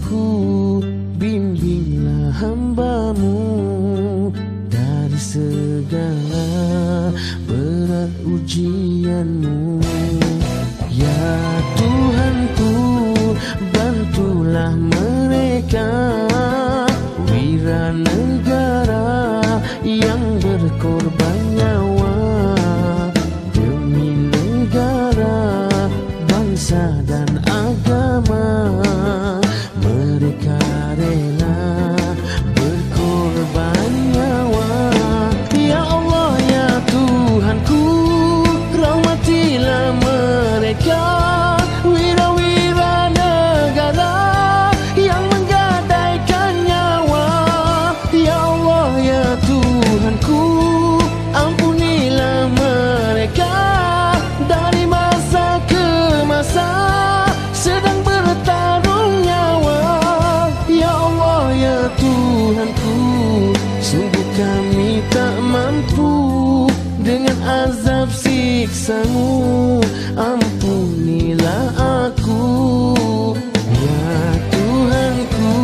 Tuhanku, bimbinglah hamba-Mu dari segala berat ujian-Mu. Ya Tuhanku, bantulah mereka, wira negara yang berkorban nyawa demi negara, bangsa dan agama. Mereka rela berkorban nyawa. Ya Allah, ya Tuhanku, rahmatilah mereka, wira-wira negara yang menggadaikan nyawa. Ya Allah, ya Tuhanku, ampunilah mereka, dari masa ke masa sedang bertarung nyawa. Ya Allah, ya Tuhanku, sungguh kami tak mampu dengan azab siksa-Mu. Ampunilah aku, ya Tuhanku.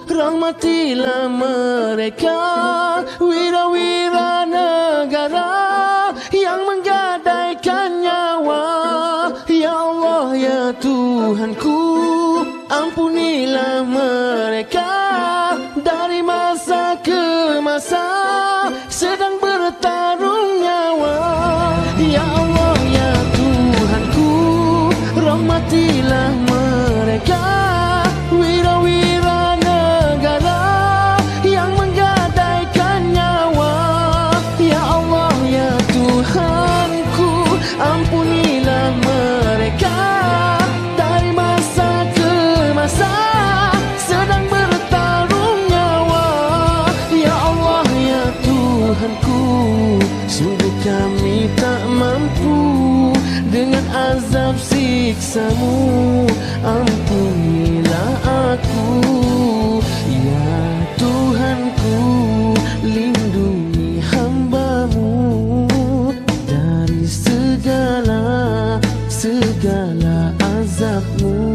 Rahmatilah mereka, wira-wira negara yang menggadaikan nyawa. Ya Allah, ya Tuhanku, ampunilah mereka, dari masa ke masa sedang bertarung nyawa. Ya Allah, ya Tuhanku, rahmatilah mereka, wira-wira negara yang menggadaikan nyawa. Ya Allah, ya Tuhanku, ampunilah mereka, dari masa ke masa sedang bertarung nyawa. Ya Allah, ya Tuhanku, sungguh kami tak mampu dengan azab siksa-Mu. Ampunilah aku, ya Tuhanku, lindungi hamba-Mu dari segala azab-Mu.